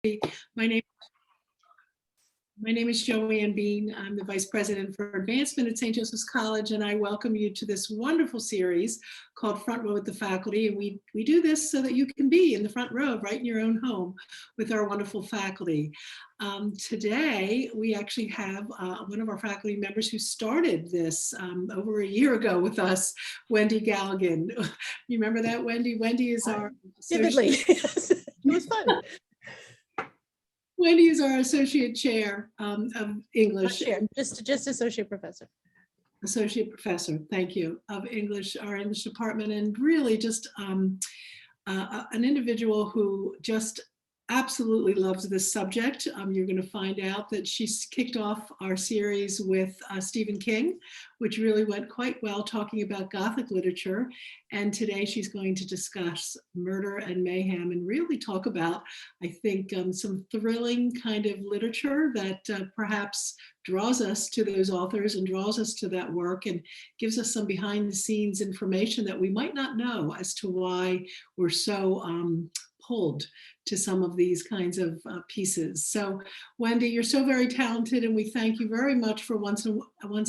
My name, my name is Joanne Bean. I'm the Vice President for Advancement at St. Joseph's College, and I welcome you to this wonderful series called Front Row with the Faculty. And we do this so that you can be in the front row, right in your own home, with our wonderful faculty. Today, we actually have one of our faculty members who started this over a year ago with us, Wendy Galligan. You remember that, Wendy? Wendy is our vividly. Yes, it was fun. Wendy is our associate chair of English. Chair, just associate professor. Associate professor, thank you, of English, our English department, and really just an individual who just absolutely loves this subject. You're going to find out that she's kicked off our series with Stephen King, which really went quite well, talking about Gothic literature. And today she's going to discuss Murder and Mayhem and really talk about, I think, some thrilling kind of literature that perhaps draws us to those authors and draws us to that work and gives us some behind the scenes information that we might not know as to why we're so pulled to some of these kinds of pieces. So Wendy, you're so very talented, and we thank you very much for once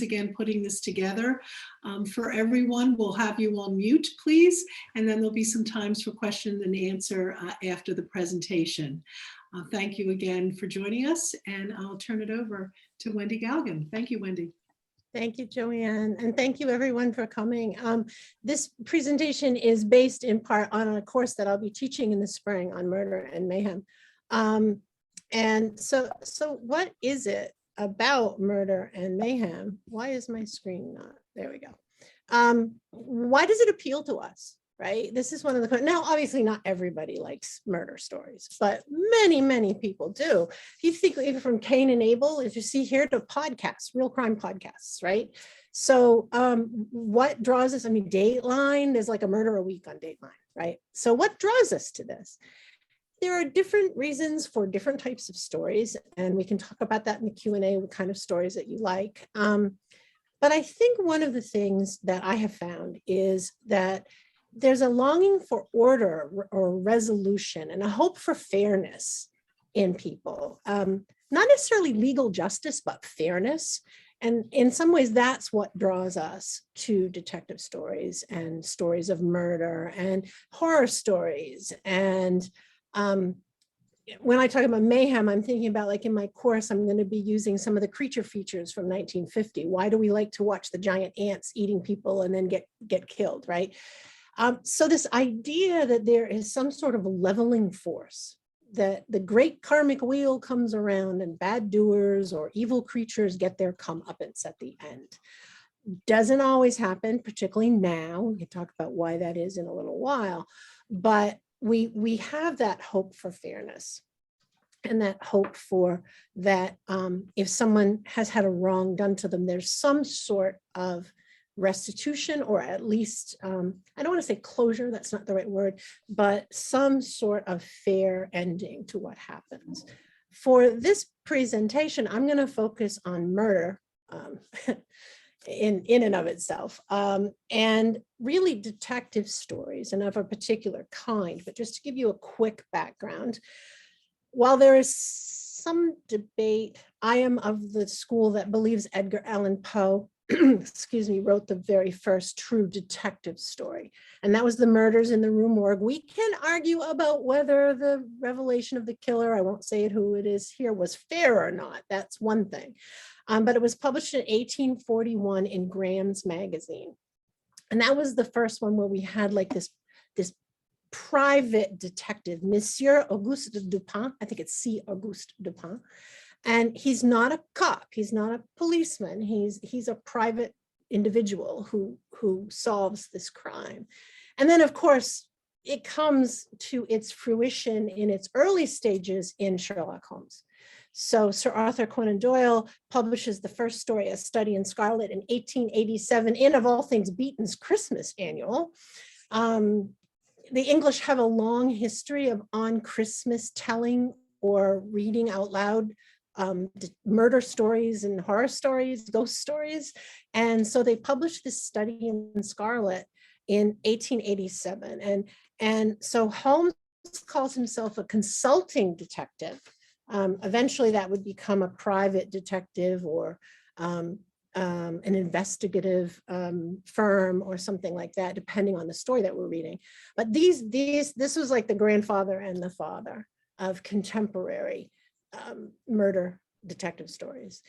again putting this together. For everyone, we'll have you on mute, please, and then there'll be some times for question and answer after the presentation. Thank you again for joining us, and I'll turn it over to Wendy Galligan. Thank you, Wendy. Thank you, Joanne, and thank you everyone for coming. This presentation is based in part on a course that I'll be teaching in the spring on murder and mayhem. And so what is it about murder and mayhem? Why is my screen not? There we go. Why does it appeal to us? Right? This is one of the, now obviously not everybody likes murder stories, but many people do. If you think even from Cain and Abel, as you see here, to podcasts, real crime podcasts, right? So what draws us? I mean, Dateline, there's like a murder a week on Dateline, right? So what draws us to this? There are different reasons for different types of stories, and we can talk about that in the Q&A, what kind of stories that you like. But I think one of the things that I have found is that there's a longing for order or resolution and a hope for fairness in people. Not necessarily legal justice, but fairness. And in some ways, that's what draws us to detective stories and stories of murder and horror stories. And when I talk about mayhem, I'm thinking about, like, in my course, I'm going to be using some of the creature features from 1950. Why do we like to watch the giant ants eating people and then get killed, right? So this idea that there is some sort of leveling force, that the great karmic wheel comes around and bad doers or evil creatures get their comeuppance at the end. Doesn't always happen, particularly now. We can talk about why that is in a little while, but we have that hope for fairness and that hope for that if someone has had a wrong done to them, there's some sort of restitution, or at least, I don't want to say closure, that's not the right word, but some sort of fair ending to what happens. For this presentation, I'm going to focus on murder in and of itself, and really detective stories, and of a particular kind. But just to give you a quick background, while there is some debate, I am of the school that believes Edgar Allan Poe excuse me, wrote the very first true detective story. And that was The Murders in the Rue Morgue. We can argue about whether the revelation of the killer, I won't say it who it is here, was fair or not. That's one thing. But it was published in 1841 in Graham's magazine. And that was the first one where we had like this private detective, Monsieur Auguste Dupin. I think it's C. Auguste Dupin. And he's not a cop, he's not a policeman, he's a private individual who solves this crime. And then, of course, it comes to its fruition in its early stages in Sherlock Holmes. So Sir Arthur Conan Doyle publishes the first story, A Study in Scarlet, in 1887, in, of all things, Beaton's Christmas Annual. The English have a long history of on Christmas telling or reading out loud murder stories and horror stories, ghost stories. And so they published this Study in Scarlet in 1887. And so Holmes calls himself a consulting detective. Eventually that would become a private detective or an investigative firm or something like that, depending on the story that we're reading. But this was like the grandfather and the father of contemporary murder detective stories.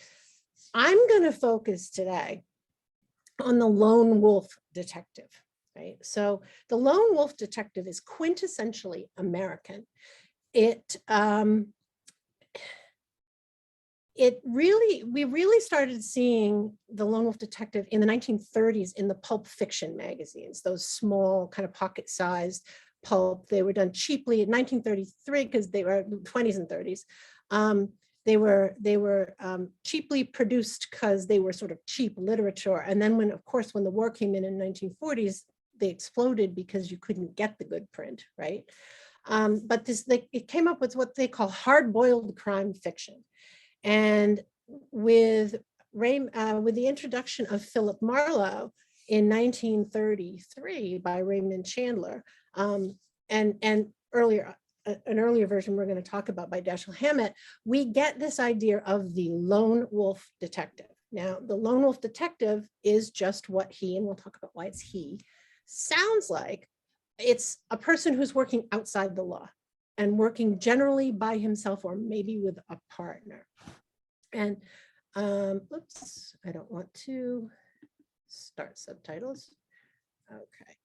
I'm going to focus today on the lone wolf detective, right? So the lone wolf detective is quintessentially American. We really started seeing the lone wolf detective in the 1930s in the pulp fiction magazines, those small kind of pocket-sized pulp. They were done cheaply in 1933 because they were 20s and 30s. They were cheaply produced because they were sort of cheap literature. And then when the war came in 1940s, they exploded because you couldn't get the good print, right? But it came up with what they call hard-boiled crime fiction. And with the introduction of Philip Marlowe in 1933 by Raymond Chandler, and earlier, an earlier version we're going to talk about by Dashiell Hammett, we get this idea of the lone wolf detective. Now, the lone wolf detective is just what and we'll talk about why it's sounds like. It's a person who's working outside the law and working generally by himself or maybe with a partner. And oops, I don't want to start subtitles. Okay.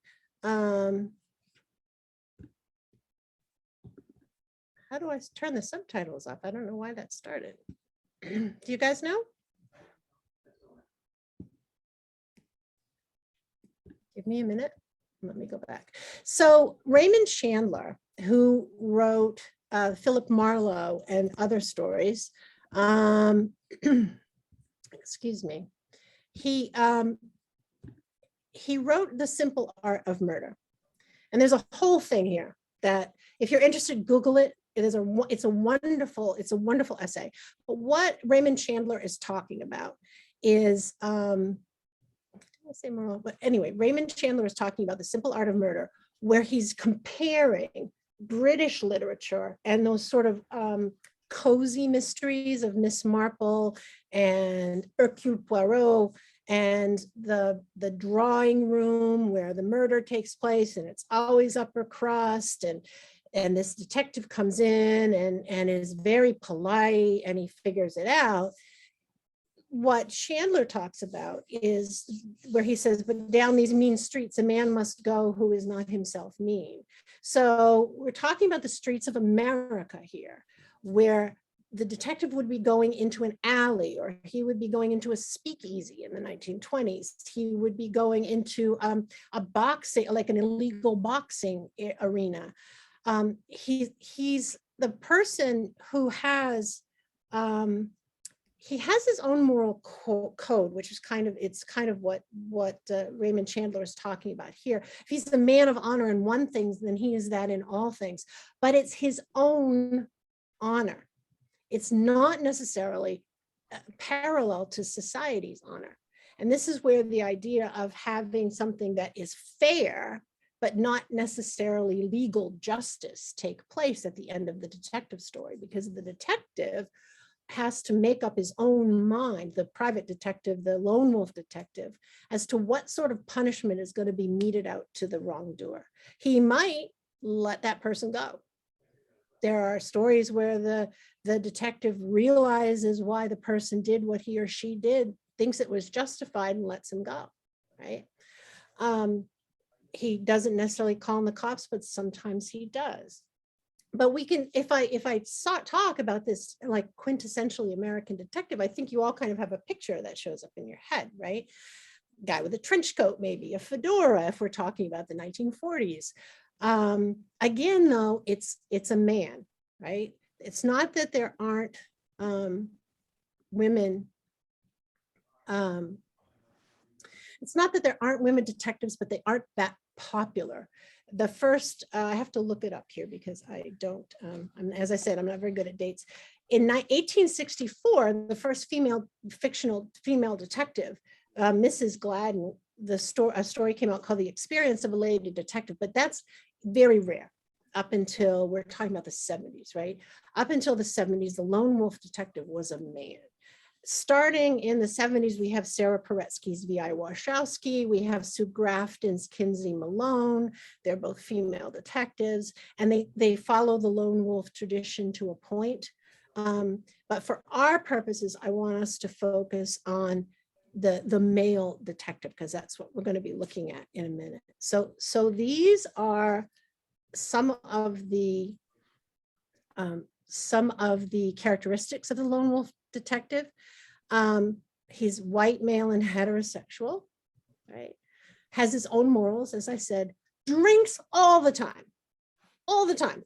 How do I turn the subtitles off? I don't know why that started. Do you guys know? Give me a minute. Let me go back. So Raymond Chandler, who wrote Philip Marlowe and other stories, excuse me, he wrote The Simple Art of Murder. And there's a whole thing here that if you're interested, Google it. It's a wonderful essay. But what Raymond Chandler is talking about is, I say more, but anyway, Raymond Chandler is talking about The Simple Art of Murder, where he's comparing British literature and those sort of cozy mysteries of Miss Marple and Hercule Poirot and the drawing room where the murder takes place, and it's always upper crust, and this detective comes in and is very polite and he figures it out. What Chandler talks about is where he says, but down these mean streets, a man must go who is not himself mean. So we're talking about the streets of America here, where the detective would be going into an alley, or he would be going into a speakeasy in the 1920s. He would be going into a boxing, like an illegal boxing arena. He's the person who has, he has his own moral code, which is kind of what Raymond Chandler is talking about here. If he's the man of honor in one thing, then he is that in all things, but it's his own honor. It's not necessarily parallel to society's honor. And this is where the idea of having something that is fair, but not necessarily legal justice take place at the end of the detective story, because the detective has to make up his own mind, the private detective, the lone wolf detective, as to what sort of punishment is going to be meted out to the wrongdoer. He might let that person go. There are stories where the detective realizes why the person did what he or she did, thinks it was justified, and lets him go, right? He doesn't necessarily call in the cops, but sometimes he does. But we can, if I talk about this like quintessentially American detective, I think you all kind of have a picture that shows up in your head, right? Guy with a trench coat, maybe a fedora, if we're talking about the 1940s. Again, though, it's a man, right? It's not that there aren't women. It's not that there aren't women detectives, but they aren't that popular. The first, I have to look it up here because I don't, as I said, I'm not very good at dates. In 1864, the first fictional female detective, Mrs. Gladden, a story came out called The Experience of a Lady Detective, but that's very rare. up until, we're talking about the 70s, right? Up until the 70s, the lone wolf detective was a man. Starting in the 70s, we have Sarah Paretsky's V.I. Warshawski, we have Sue Grafton's Kinsey Malone. They're both female detectives, and they follow the lone wolf tradition to a point. But for our purposes, I want us to focus on the male detective, because that's what we're going to be looking at in a minute. So these are some of the characteristics of the lone wolf detective. He's white, male, and heterosexual, right? Has his own morals, as I said, drinks all the time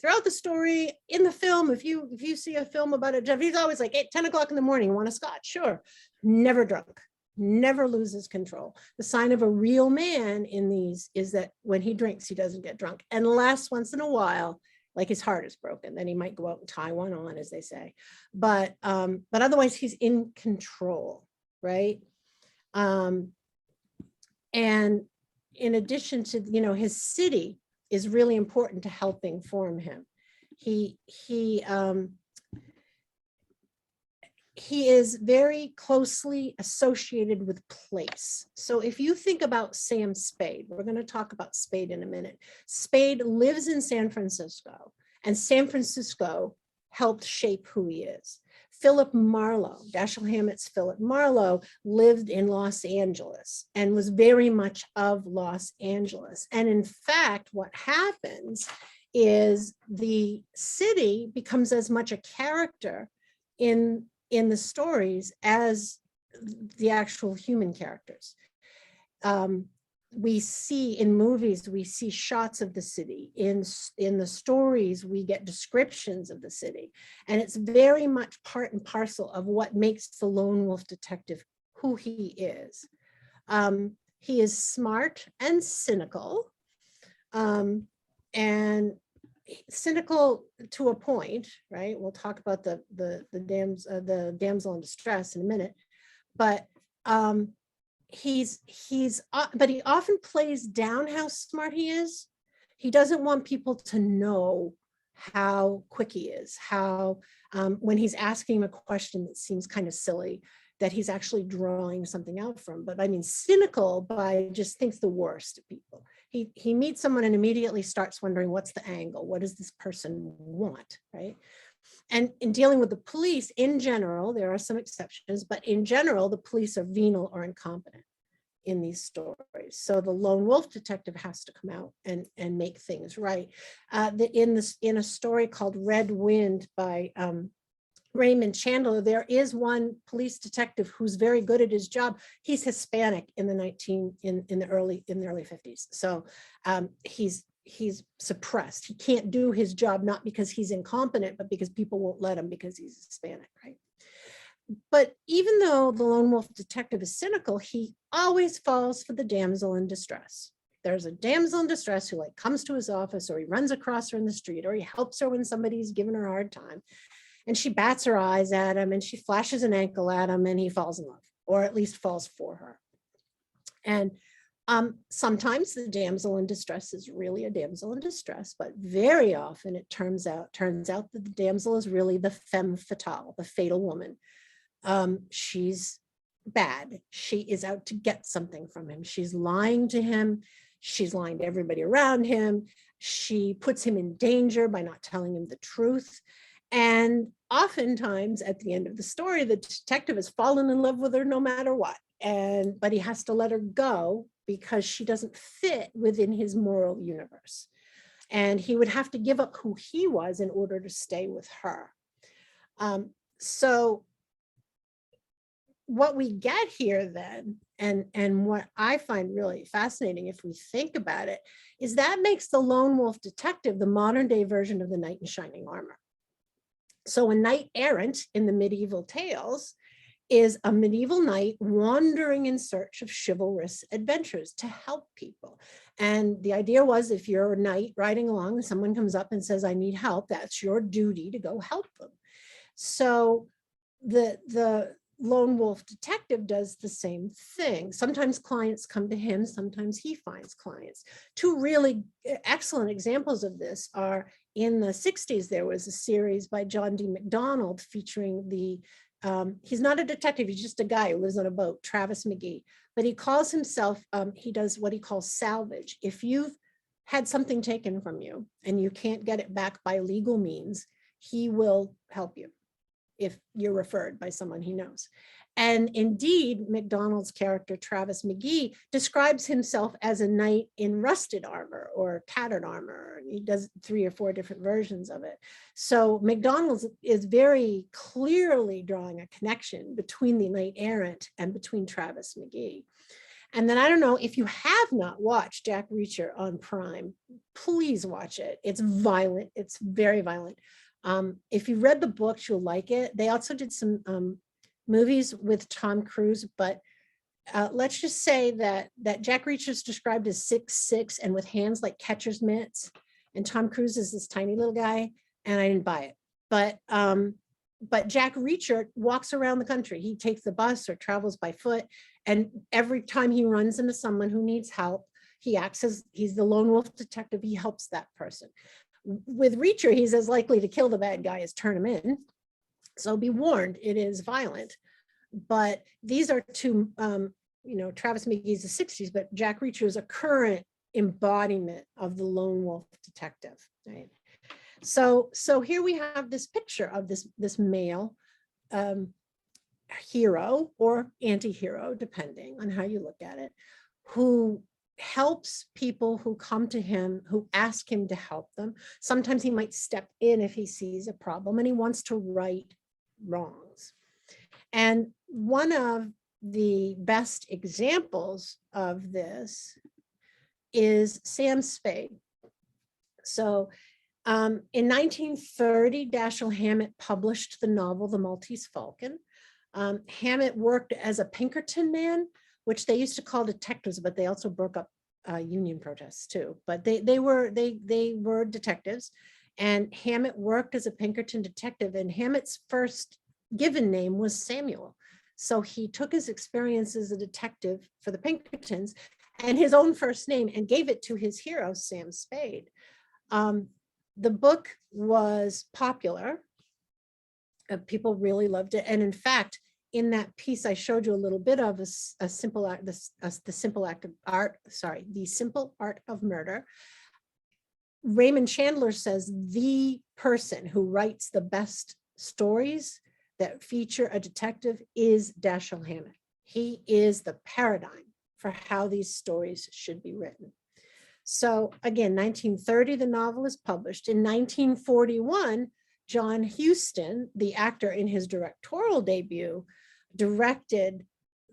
throughout the story. In the film, if you see a film about it, Jeff, he's always like, 10 o'clock in the morning, want a scotch? Sure. Never drunk, never loses control. The sign of a real man in these is that when he drinks, he doesn't get drunk, unless once in a while, like his heart is broken, then he might go out and tie one on, as they say. But otherwise he's in control, right? And in addition to, his city is really important to helping form him. He is very closely associated with place. So if you think about Sam Spade, we're going to talk about Spade in a minute. Spade lives in San Francisco, and San Francisco helped shape who he is. Philip Marlowe, Dashiell Hammett's Philip Marlowe, lived in Los Angeles and was very much of Los Angeles. And in fact, what happens is the city becomes as much a character in the stories as the actual human characters. We see in movies, we see shots of the city. In the stories, we get descriptions of the city. And it's very much part and parcel of what makes the lone wolf detective who he is. He is smart and cynical, and cynical to a point, right? We'll talk about the damsel in distress in a minute, but but he often plays down how smart he is. He doesn't want people to know how quick he is, how when he's asking him a question that seems kind of silly, that he's actually drawing something out from. But I mean, cynical by just thinks the worst of people. He meets someone and immediately starts wondering, what's the angle? What does this person want, right? And in dealing with the police, in general, there are some exceptions, but in general, the police are venal or incompetent in these stories. So the lone wolf detective has to come out and make things right. In a story called Red Wind by Raymond Chandler, there is one police detective who's very good at his job. He's Hispanic in the early 50s. So he's suppressed. He can't do his job, not because he's incompetent, but because people won't let him because he's Hispanic, right? But even though the lone wolf detective is cynical, he always falls for the damsel in distress. There's a damsel in distress who comes to his office, or he runs across her in the street, or he helps her when somebody's giving her a hard time. And she bats her eyes at him and she flashes an ankle at him and he falls in love, or at least falls for her. And sometimes the damsel in distress is really a damsel in distress, but very often it turns out that the damsel is really the femme fatale, the fatal woman. She's bad. She is out to get something from him. She's lying to him. She's lying to everybody around him. She puts him in danger by not telling him the truth. And oftentimes at the end of the story, the detective has fallen in love with her no matter what. But he has to let her go because she doesn't fit within his moral universe. And he would have to give up who he was in order to stay with her. So what we get here then, and what I find really fascinating if we think about it, is that makes the lone wolf detective the modern day version of the knight in shining armor. So a knight errant in the medieval tales is a medieval knight wandering in search of chivalrous adventures to help people. And the idea was, if you're a knight riding along and someone comes up and says, I need help, that's your duty to go help them. So the lone wolf detective does the same thing. Sometimes clients come to him, sometimes he finds clients. Two really excellent examples of this are in the 60s, there was a series by John D. MacDonald featuring he's not a detective, he's just a guy who lives on a boat, Travis McGee, but he calls himself, he does what he calls salvage. If you've had something taken from you and you can't get it back by legal means, he will help you if you're referred by someone he knows. And indeed, MacDonald's character, Travis McGee, describes himself as a knight in rusted armor or tattered armor. He does 3 or 4 different versions of it. So MacDonald's is very clearly drawing a connection between the knight errant and between Travis McGee. And then I don't know, if you have not watched Jack Reacher on Prime, please watch it. It's violent. It's very violent. If you read the books, you'll like it. They also did some movies with Tom Cruise, but let's just say that Jack Reacher is described as 6'6" and with hands like catcher's mitts, and Tom Cruise is this tiny little guy, and I didn't buy it. But Jack Reacher walks around the country. He takes the bus or travels by foot, and every time he runs into someone who needs help, he acts as he's the lone wolf detective. He helps that person. With Reacher, he's as likely to kill the bad guy as turn him in. So be warned, it is violent. But these are two, Travis McGee's the 60s, but Jack Reacher is a current embodiment of the lone wolf detective, right? So here we have this picture of this male hero or anti-hero, depending on how you look at it, who helps people who come to him, who ask him to help them. Sometimes he might step in if he sees a problem, and he wants to right wrongs. And one of the best examples of this is Sam Spade. So in 1930, Dashiell Hammett published the novel, The Maltese Falcon. Hammett worked as a Pinkerton man, which they used to call detectives, but they also broke up union protests too. But they were detectives, and Hammett worked as a Pinkerton detective, and Hammett's first given name was Samuel. So he took his experience as a detective for the Pinkertons and his own first name and gave it to his hero, Sam Spade. The book was popular. People really loved it. And in fact, in that piece, I showed you a little bit of the simple art of murder. Raymond Chandler says the person who writes the best stories that feature a detective is Dashiell Hammett. He is the paradigm for how these stories should be written. So again, 1930, the novel is published. In 1941, John Huston, the actor in his directorial debut, directed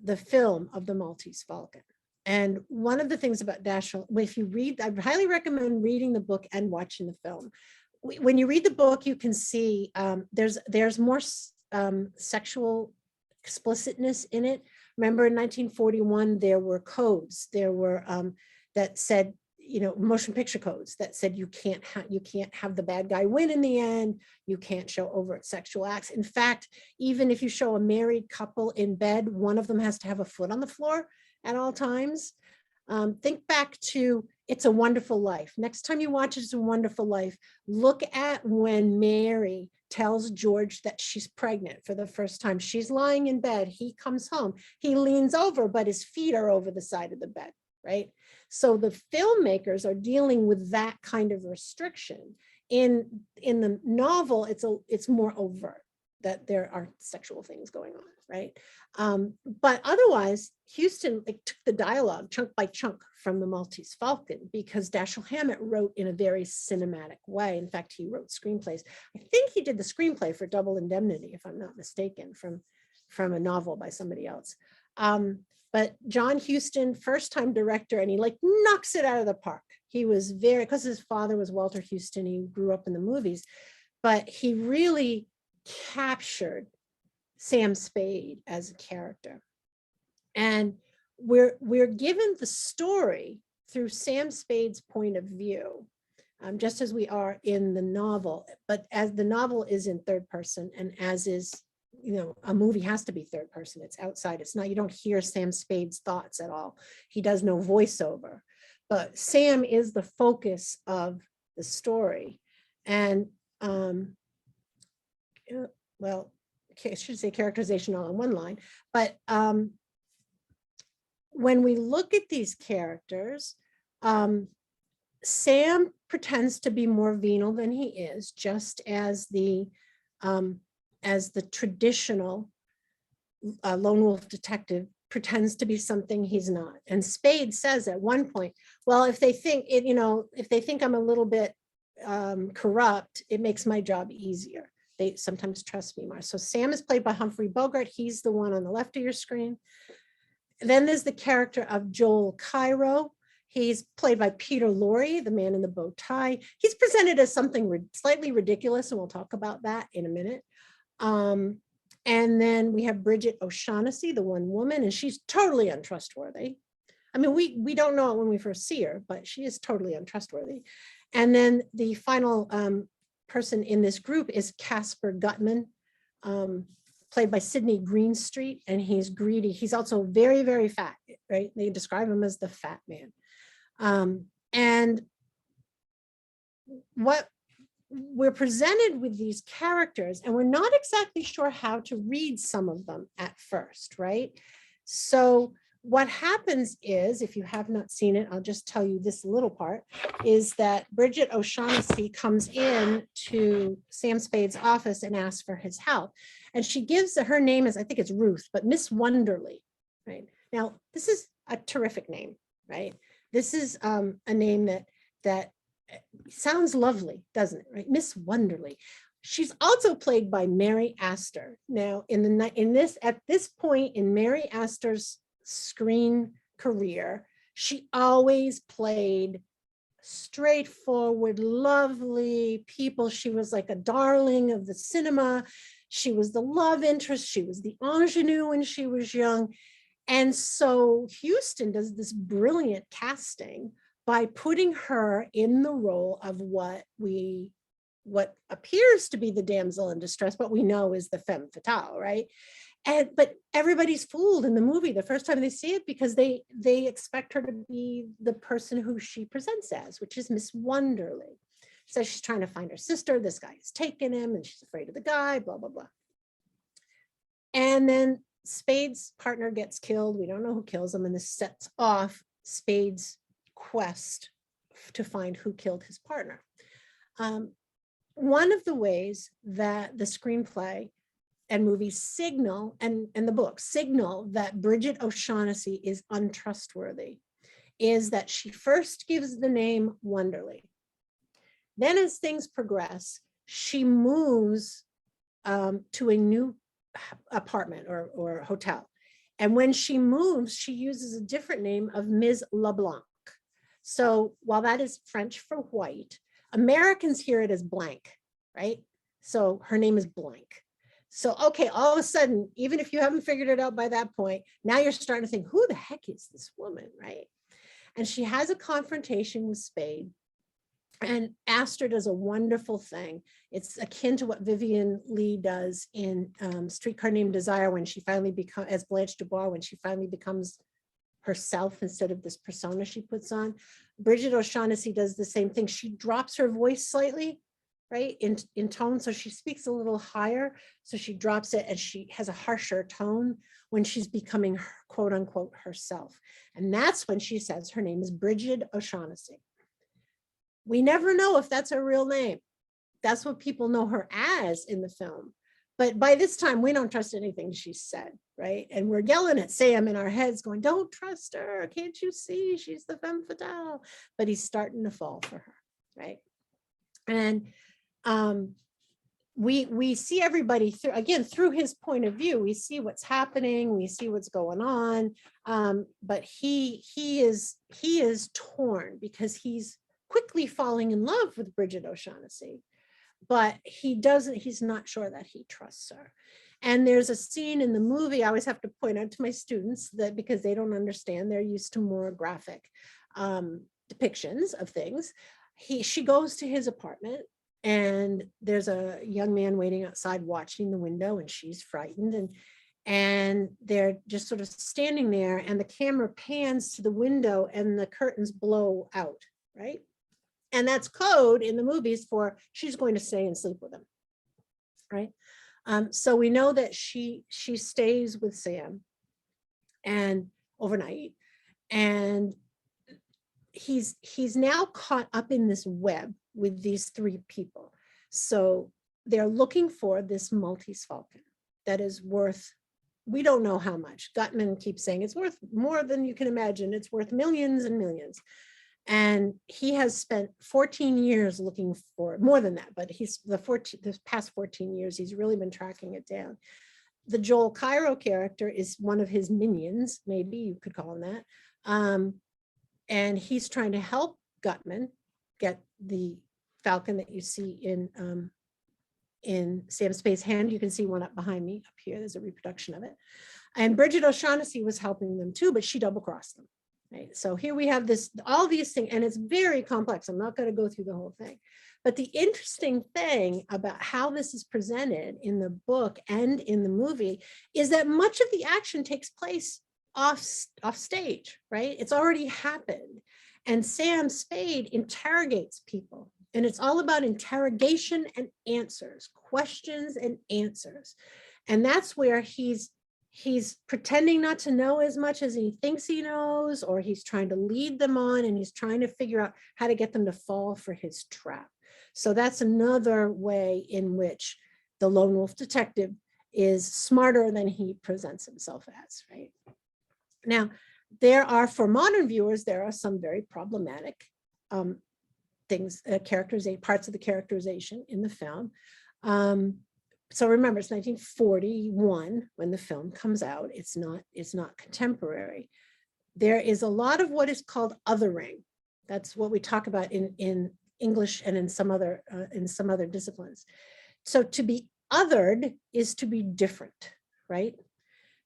the film of The Maltese Falcon. And one of the things about Dashiell, if you read, I highly recommend reading the book and watching the film. When you read the book, you can see there's more sexual explicitness in it. Remember in 1941, there were codes, that said, motion picture codes that said you can't have the bad guy win in the end. You can't show overt sexual acts. In fact, even if you show a married couple in bed, one of them has to have a foot on the floor at all times. Think back to It's a Wonderful Life. Next time you watch It's a Wonderful Life, look at when Mary tells George that she's pregnant for the first time. She's lying in bed. He comes home. He leans over, but his feet are over the side of the bed, right? So the filmmakers are dealing with that kind of restriction. In the novel, it's more overt that there are sexual things going on, right? But otherwise, Huston took the dialogue chunk by chunk from The Maltese Falcon because Dashiell Hammett wrote in a very cinematic way. In fact, he wrote screenplays. I think he did the screenplay for Double Indemnity, if I'm not mistaken, from a novel by somebody else. But John Huston, first-time director, and he knocks it out of the park. He was because his father was Walter Huston, he grew up in the movies, but he really captured Sam Spade as a character. And we're given the story through Sam Spade's point of view, just as we are in the novel, but as the novel is in third person, and as is a movie has to be third person. It's outside. It's not, you don't hear Sam Spade's thoughts at all. He does no voiceover, but Sam is the focus of the story. And well, I should say characterization all in one line, but when we look at these characters, Sam pretends to be more venal than he is, just as the traditional lone wolf detective pretends to be something he's not. And Spade says at one point, well, if they think it, if they think I'm a little bit corrupt, it makes my job easier. They sometimes trust me more. So Sam is played by Humphrey Bogart. He's the one on the left of your screen. Then there's the character of Joel Cairo. He's played by Peter Lorre, the man in the bow tie. He's presented as something slightly ridiculous, and we'll talk about that in a minute. And then we have Bridget O'Shaughnessy, the one woman, and she's totally untrustworthy. I mean, we don't know it when we first see her, but she is totally untrustworthy. And then the final person in this group is Casper Gutman, played by Sidney Greenstreet, and he's greedy. He's also very, very fat, right? They describe him as the fat man. And what we're presented with these characters, and we're not exactly sure how to read some of them at first, right? So what happens is, if you have not seen it, I'll just tell you this little part, is that Bridget O'Shaughnessy comes in to Sam Spade's office and asks for his help. And she gives, her name is, I think it's Ruth, but Miss Wonderly, right? Now, this is a terrific name, right? This is a name that sounds lovely, doesn't it, right? Miss Wonderly. She's also played by Mary Astor. Now, at this point in Mary Astor's screen career, she always played straightforward, lovely people. She was like a darling of the cinema. She was the love interest. She was the ingenue when she was young. And so Houston does this brilliant casting by putting her in the role of what appears to be the damsel in distress, but we know is the femme fatale, right? But everybody's fooled in the movie the first time they see it, because they expect her to be the person who she presents as, which is Miss Wonderly. So she's trying to find her sister. This guy has taken him and she's afraid of the guy, blah, blah, blah. And then Spade's partner gets killed. We don't know who kills him. And this sets off Spade's quest to find who killed his partner. One of the ways that the screenplay and movies signal, and the book signal, that Bridget O'Shaughnessy is untrustworthy is that she first gives the name Wonderly. Then as things progress, she moves to a new apartment or hotel. And when she moves, she uses a different name of Ms. LeBlanc. So while that is French for white, Americans hear it as blank, right? So her name is Blank. So, okay, all of a sudden, even if you haven't figured it out by that point, now you're starting to think, who the heck is this woman, right? And she has a confrontation with Spade. And Astor does a wonderful thing. It's akin to what Vivian Leigh does in Streetcar Named Desire, when she finally becomes, as Blanche Dubois, when she finally becomes herself instead of this persona she puts on. Bridget O'Shaughnessy does the same thing. She drops her voice slightly, right, in tone. So she speaks a little higher. So she drops it and she has a harsher tone when she's becoming her, quote unquote, herself. And that's when she says her name is Bridget O'Shaughnessy. We never know if that's her real name. That's what people know her as in the film. But by this time, we don't trust anything she said, right? And we're yelling at Sam in our heads going, don't trust her. Can't you see? She's the femme fatale. But he's starting to fall for her, right? And we see everybody through, again, through his point of view. We see what's happening. We see what's going on. But he is torn because he's quickly falling in love with Bridget O'Shaughnessy, but he's not sure that he trusts her. And there's a scene in the movie, I always have to point out to my students that, because they don't understand, they're used to more graphic depictions of things. She goes to his apartment and there's a young man waiting outside watching the window, and she's frightened, and they're just sort of standing there, and the camera pans to the window and the curtains blow out, right? And that's code in the movies for she's going to stay and sleep with him, right? So we know that she stays with Sam and overnight, and he's now caught up in this web with these three people. So they're looking for this Maltese Falcon that is worth, we don't know how much. Gutman keeps saying it's worth more than you can imagine. It's worth millions and millions. And he has spent 14 years looking for it, more than that, but he's the past 14 years, he's really been tracking it down. The Joel Cairo character is one of his minions, maybe you could call him that. And he's trying to help Gutman get the Falcon that you see in Sam Spade's hand. You can see one up behind me up here. There's a reproduction of it. And Bridget O'Shaughnessy was helping them too, but she double-crossed them. Right? So here we have this, all these things, and it's very complex. I'm not going to go through the whole thing. But the interesting thing about how this is presented in the book and in the movie is that much of the action takes place off stage, right? It's already happened. And Sam Spade interrogates people. And it's all about interrogation and answers, questions and answers. And that's where he's pretending not to know as much as he thinks he knows, or he's trying to lead them on, and he's trying to figure out how to get them to fall for his trap. So that's another way in which the lone wolf detective is smarter than he presents himself as, right? Now, there are, for modern viewers, there are some very problematic things, parts of the characterization in the film. So remember, it's 1941 when the film comes out. It's not contemporary. There is a lot of what is called othering. That's what we talk about in English and in some other disciplines. So to be othered is to be different, right?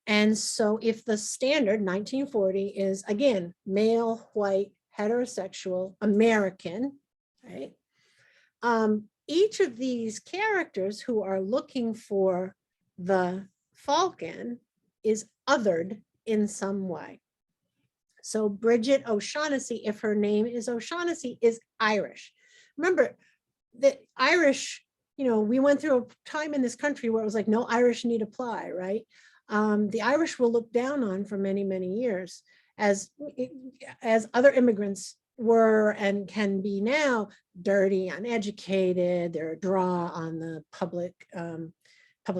And so if the standard 1940 is, again, male, white, heterosexual, American, right? Each of these characters who are looking for the Falcon is othered in some way. So Bridget O'Shaughnessy, if her name is O'Shaughnessy, is Irish. Remember that Irish, we went through a time in this country where it was like, no Irish need apply, right? The Irish were looked down on for many, many years as other immigrants were and can be now, dirty, uneducated. They're a draw on the public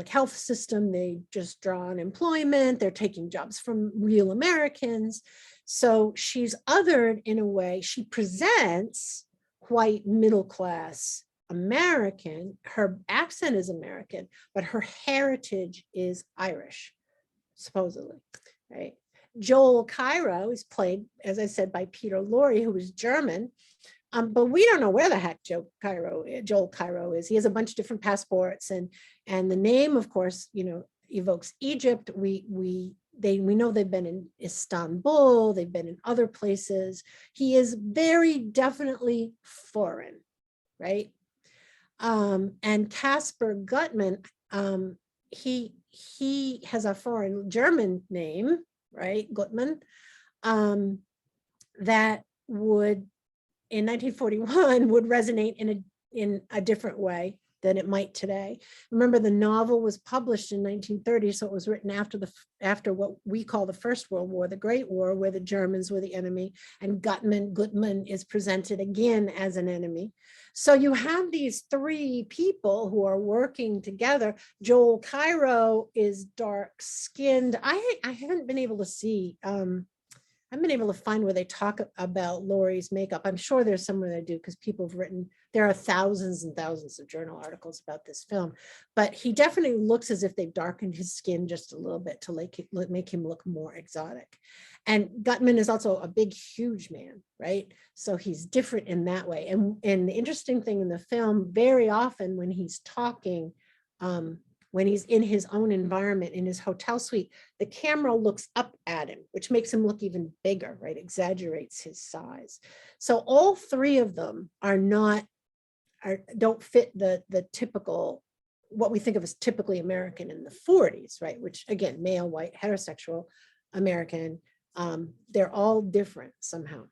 health system. They just draw on employment. They're taking jobs from real Americans. So she's othered in a way. She presents white middle class American. Her accent is American, but her heritage is Irish, supposedly, right? Joel Cairo is played, as I said, by Peter Lorre, who is German, but we don't know where the heck Joel Cairo is. He has a bunch of different passports, and the name, of course, evokes Egypt. We know they've been in Istanbul, they've been in other places. He is very definitely foreign, right? And Caspar Gutman, he has a foreign German name, right, Gutman, that would, in 1941, would resonate in a different way than it might today. Remember, the novel was published in 1930, so it was written after what we call the First World War, the Great War, where the Germans were the enemy, and Gutman is presented again as an enemy. So you have these three people who are working together. Joel Cairo is dark-skinned. I haven't been able to see, I've been able to find where they talk about Laurie's makeup. I'm sure there's somewhere they do, because people have written, there are thousands and thousands of journal articles about this film, but he definitely looks as if they've darkened his skin just a little bit to make him look more exotic. And Gutman is also a big, huge man, right? So he's different in that way. And the interesting thing in the film, very often when he's talking, when he's in his own environment, in his hotel suite, the camera looks up at him, which makes him look even bigger, right? Exaggerates his size. So all three of them don't fit the typical, what we think of as typically American in the 40s, right? Which again, male, white, heterosexual, American, they're all different somehow.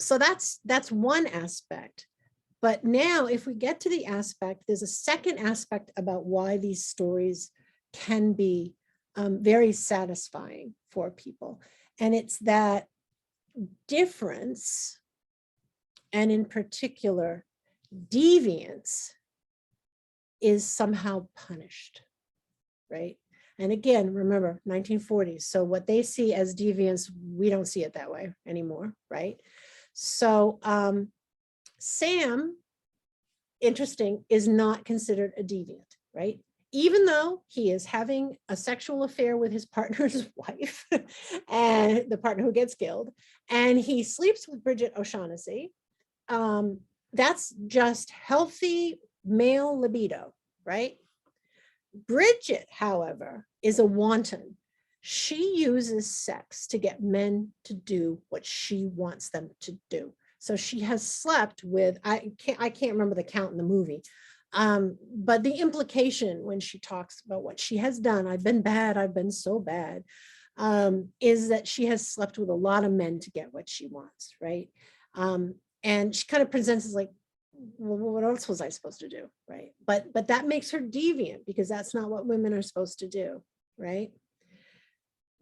so that's one aspect. But now if we get to the aspect, there's a second aspect about why these stories can be very satisfying for people. And it's that difference, and in particular, deviance is somehow punished, right? And again, remember 1940s. So what they see as deviance, we don't see it that way anymore, right? So Sam, interesting, is not considered a deviant, right? Even though he is having a sexual affair with his partner's wife and the partner who gets killed, and he sleeps with Bridget O'Shaughnessy, that's just healthy male libido, right? Bridget, however, is a wanton. She uses sex to get men to do what she wants them to do. So she has slept with, I can't remember the count in the movie, but the implication when she talks about what she has done, I've been bad, I've been so bad, is that she has slept with a lot of men to get what she wants, right? And she kind of presents as like, well, what else was I supposed to do, right? But that makes her deviant because that's not what women are supposed to do, right?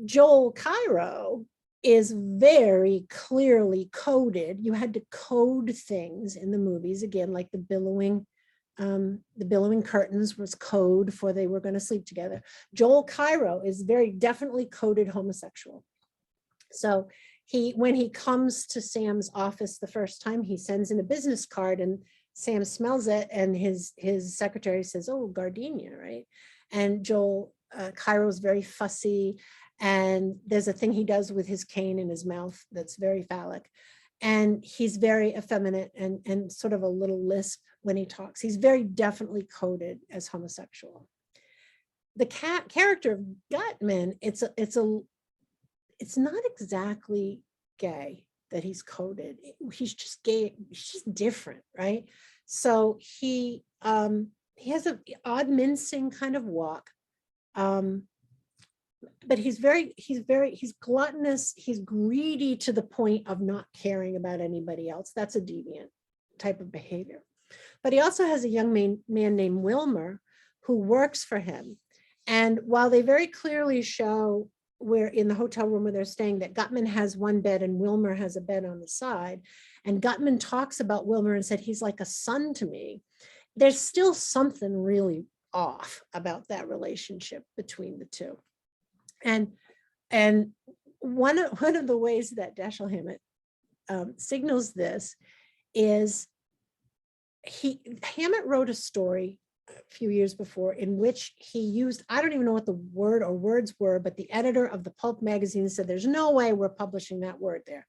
Joel Cairo is very clearly coded. You had to code things in the movies, again, like the billowing curtains was code for they were going to sleep together. Joel Cairo is very definitely coded homosexual. So when he comes to Sam's office the first time, he sends in a business card and Sam smells it and his secretary says, oh, gardenia, right? And Joel Cairo is very fussy, and there's a thing he does with his cane in his mouth that's very phallic. And he's very effeminate and sort of a little lisp when he talks. He's very definitely coded as homosexual. The character of Gutman, it's not exactly gay that he's coded. He's just gay. He's just different, right? So he has an odd mincing kind of walk, but he's gluttonous. He's greedy to the point of not caring about anybody else. That's a deviant type of behavior. But he also has a young man named Wilmer who works for him. And while they very clearly show where in the hotel room where they're staying that Gutman has one bed and Wilmer has a bed on the side, and Gutman talks about Wilmer and said, he's like a son to me, there's still something really off about that relationship between the two. And one of the ways that Dashiell Hammett signals this is Hammett wrote a story a few years before in which he used, I don't even know what the word or words were, but the editor of the Pulp magazine said, there's no way we're publishing that word there.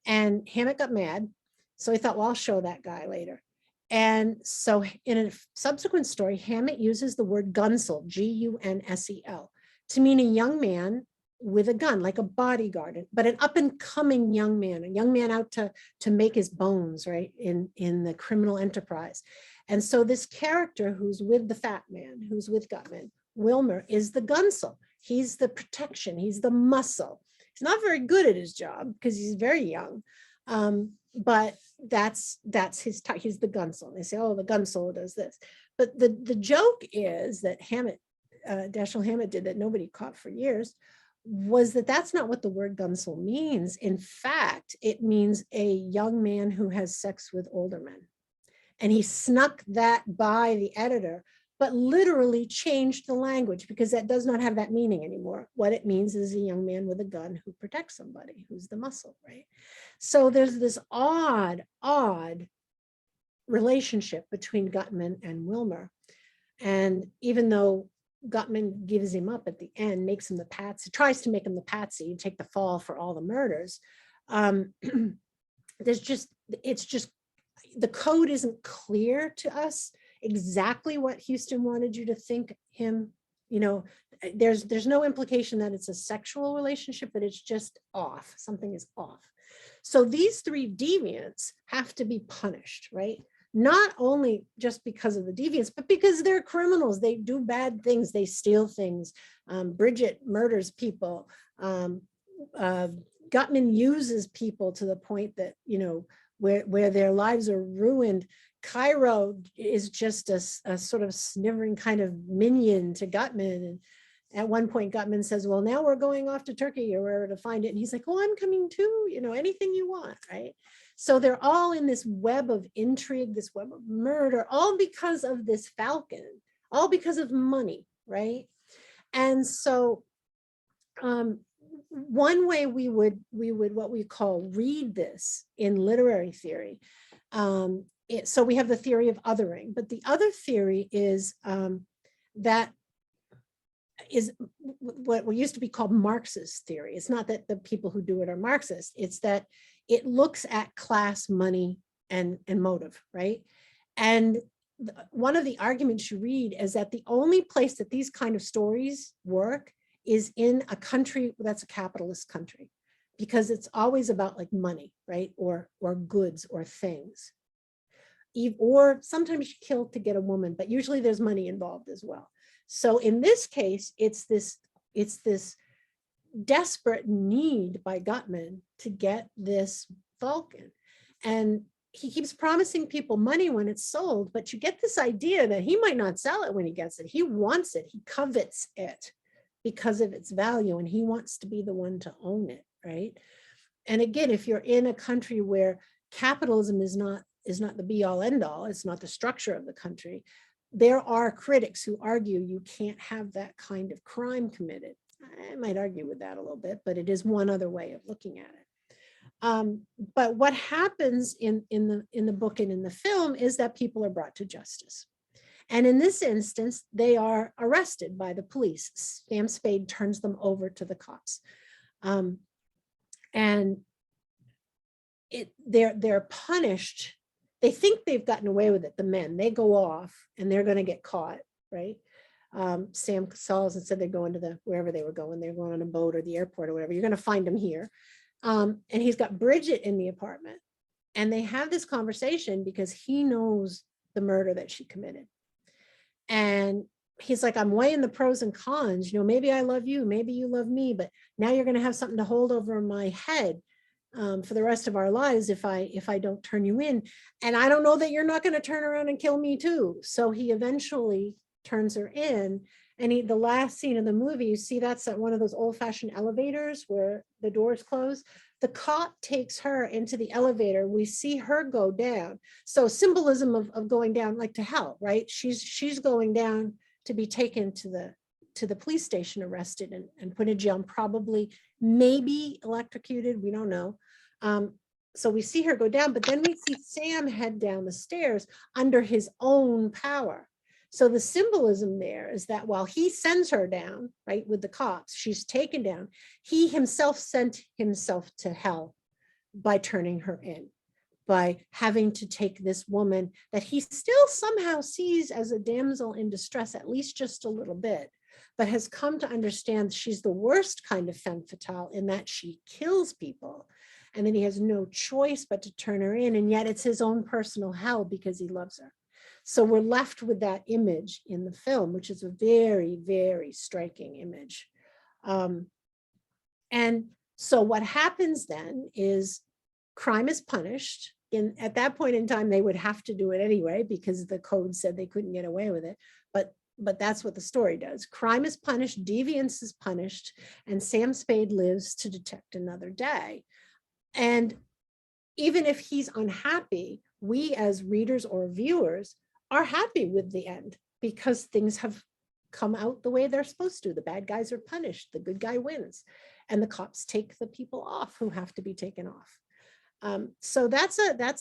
And Hammett got mad. So he thought, well, I'll show that guy later. And so in a subsequent story, Hammett uses the word gunsel, G-U-N-S-E-L, to mean a young man with a gun, like a bodyguard, but an up and coming young man, a young man out to make his bones, right, in the criminal enterprise. And so this character who's with the fat man, who's with Gutman, Wilmer, is the gunsel. He's the protection. He's the muscle. He's not very good at his job because he's very young, but that's his type. He's the gunsel. They say, oh, the gunsel does this. But the joke is that Hammett, Dashiell Hammett did that nobody caught for years, was that that's not what the word gunsel means. In fact, it means a young man who has sex with older men. And he snuck that by the editor, but literally changed the language because that does not have that meaning anymore. What it means is a young man with a gun who protects somebody, who's the muscle, right? So there's this odd relationship between Gutman and Wilmer. And even though Gutman gives him up at the end, makes him the patsy, tries to make him the patsy, take the fall for all the murders, it's just the code isn't clear to us exactly what Huston wanted you to think him, you know, there's no implication that it's a sexual relationship, but it's just off. Something is off. So these three deviants have to be punished, right? Not only just because of the deviants, but because they're criminals. They do bad things. They steal things. Bridget murders people. Gutman uses people to the point that, you know, where their lives are ruined. Cairo is just a sort of sniveling kind of minion to Gutman. And at one point, Gutman says, well, now we're going off to Turkey or wherever to find it. And he's like, oh, I'm coming too, you know, anything you want, right? So they're all in this web of intrigue, this web of murder, all because of this falcon, all because of money, right? And so one way we would what we call read this in literary theory. So we have the theory of othering, but the other theory is that is what used to be called Marxist theory. It's not that the people who do it are Marxist, it's that it looks at class, money, and motive, right? And one of the arguments you read is that the only place that these kind of stories work is in a country that's a capitalist country, because it's always about like money, right? Or goods or things. Or sometimes you kill to get a woman, but usually there's money involved as well. So in this case, it's this desperate need by Gutman to get this falcon. And he keeps promising people money when it's sold, but you get this idea that he might not sell it when he gets it. He wants it, he covets it because of its value, and he wants to be the one to own it, right? And again, if you're in a country where capitalism is not the be all end all, it's not the structure of the country, there are critics who argue you can't have that kind of crime committed. I might argue with that a little bit, but it is one other way of looking at it. But what happens in the book and in the film is that people are brought to justice. And in this instance, they are arrested by the police. Sam Spade turns them over to the cops. And they're punished. They think they've gotten away with it, the men. They go off and they're going to get caught, right? Sam calls and said they're going to wherever they were going. They're going on a boat or the airport or whatever. You're going to find them here. And he's got Bridget in the apartment. And they have this conversation because he knows the murder that she committed. And he's like, I'm weighing the pros and cons. You know, maybe I love you, maybe you love me, but now you're going to have something to hold over my head for the rest of our lives if I don't turn you in. And I don't know that you're not going to turn around and kill me too. So he eventually turns her in. And the last scene of the movie, you see that's at one of those old-fashioned elevators where the doors close. The cop takes her into the elevator. We see her go down. So symbolism of going down like to hell, right? She's going down to be taken to the police station, arrested and put in jail, probably maybe electrocuted. We don't know. So we see her go down, but then we see Sam head down the stairs under his own power. So the symbolism there is that while he sends her down, right, with the cops, she's taken down, he himself sent himself to hell by turning her in, by having to take this woman that he still somehow sees as a damsel in distress, at least just a little bit, but has come to understand she's the worst kind of femme fatale in that she kills people. And then he has no choice but to turn her in. And yet it's his own personal hell because he loves her. So we're left with that image in the film, which is a very, very striking image. And so what happens then is crime is punished. At that point in time, they would have to do it anyway because the code said they couldn't get away with it. But that's what the story does. Crime is punished, deviance is punished, and Sam Spade lives to detect another day. And even if he's unhappy, we as readers or viewers are happy with the end because things have come out the way they're supposed to. The bad guys are punished, the good guy wins, and the cops take the people off who have to be taken off. So that's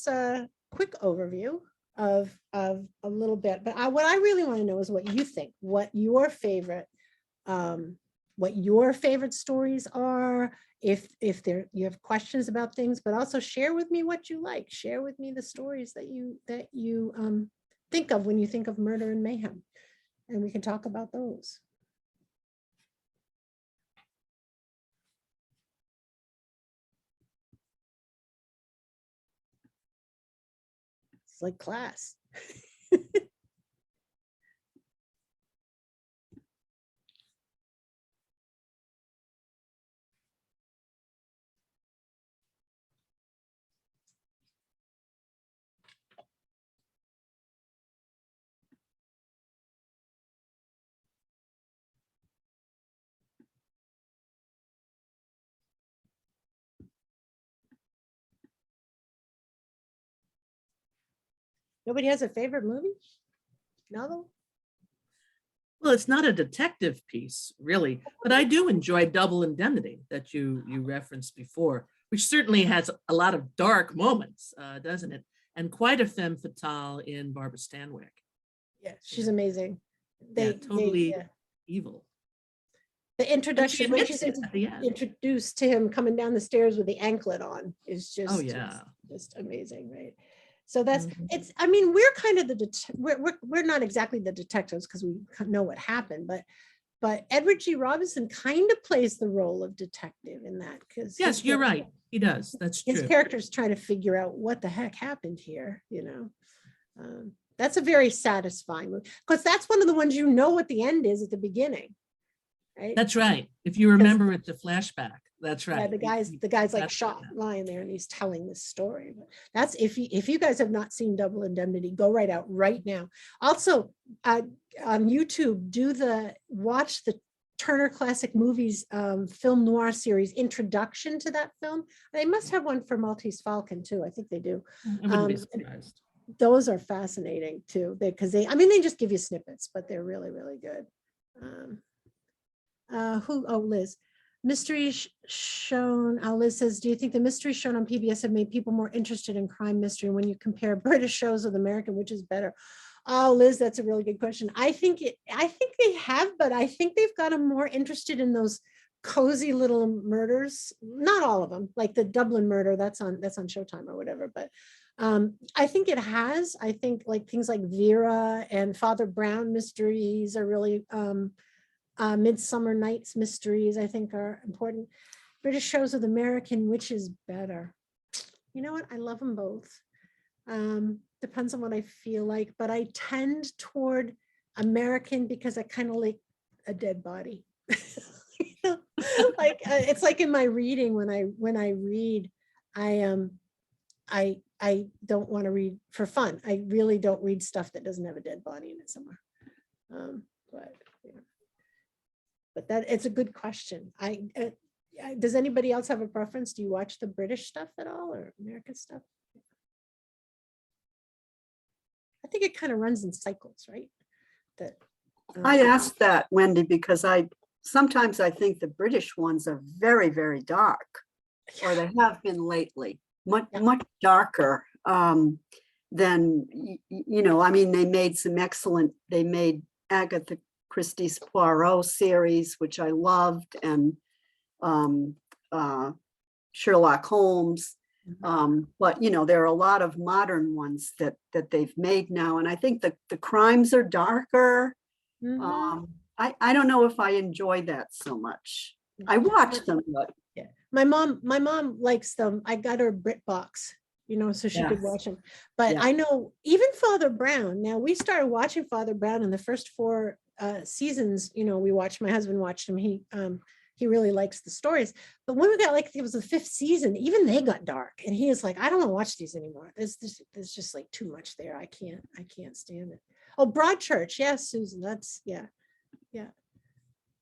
a quick overview of a little bit. But what I really want to know is what you think, what your favorite stories are. If you have questions about things, but also share with me what you like. Share with me the stories that you think of when you think of Murder and Mayhem, and we can talk about those. It's like class. Nobody has a favorite movie? Novel? Well, it's not a detective piece, really, but I do enjoy Double Indemnity that you referenced before, which certainly has a lot of dark moments, doesn't it? And quite a femme fatale in Barbara Stanwyck. Yeah, she's amazing. Totally evil. The introduction, when she's at the end. introduced to him coming down the stairs with the anklet on is just, Oh, yeah. just amazing, right? So that's, Mhm. it's, I mean, we're kind of we're not exactly the detectives because we know what happened, but Edward G. Robinson kind of plays the role of detective in that, because Yes, you're right. He does. That's his true. character's trying to figure out what the heck happened here, that's a very satisfying movie, because that's one of the ones what the end is at the beginning, right? That's right. If you remember, it's a flashback. That's right. Yeah, the guy's like shot lying there and he's telling this story. But that's, if you guys have not seen Double Indemnity, go right out right now. Also, on YouTube, watch the Turner Classic Movies film noir series introduction to that film. They must have one for Maltese Falcon too. I think they do. I wouldn't be surprised. Those are fascinating too, because they just give you snippets, but they're really, really good. Liz. Mysteries shown, Liz says, do you think the mysteries shown on PBS have made people more interested in crime mystery when you compare British shows with American, which is better? Oh, Liz, that's a really good question. I think they have, but I think they've got them more interested in those cozy little murders. Not all of them, like the Dublin murder, that's on Showtime or whatever, but I think it has. I think like things like Vera and Father Brown mysteries are really Midsummer Nights mysteries, I think, are important. British shows with American, which is better? You know what? I love them both. Depends on what I feel like, but I tend toward American because I kind of like a dead body. Like it's like in my reading when I read, I don't want to read for fun. I really don't read stuff that doesn't have a dead body in it somewhere. But that it's a good question. Does anybody else have a preference? Do you watch the British stuff at all or American stuff? I think it kind of runs in cycles, right? I asked that, Wendy, because sometimes I think the British ones are very, very dark, or they have been lately, much darker than, I mean, they made Agatha Christie's Poirot series, which I loved, and Sherlock Holmes. But there are a lot of modern ones that they've made now, and I think that the crimes are darker. I don't know if I enjoy that so much. I watch them, but yeah, my mom likes them. I got her BritBox, so she could watch them. But I know even Father Brown. Now we started watching Father Brown in the first 4 seasons. My husband watched him. He really likes the stories. But when we got it was the 5th season, even they got dark. And he is like, I don't want to watch these anymore. There's just like too much there. I can't stand it. Oh, Broadchurch. Yes, Susan. That's yeah.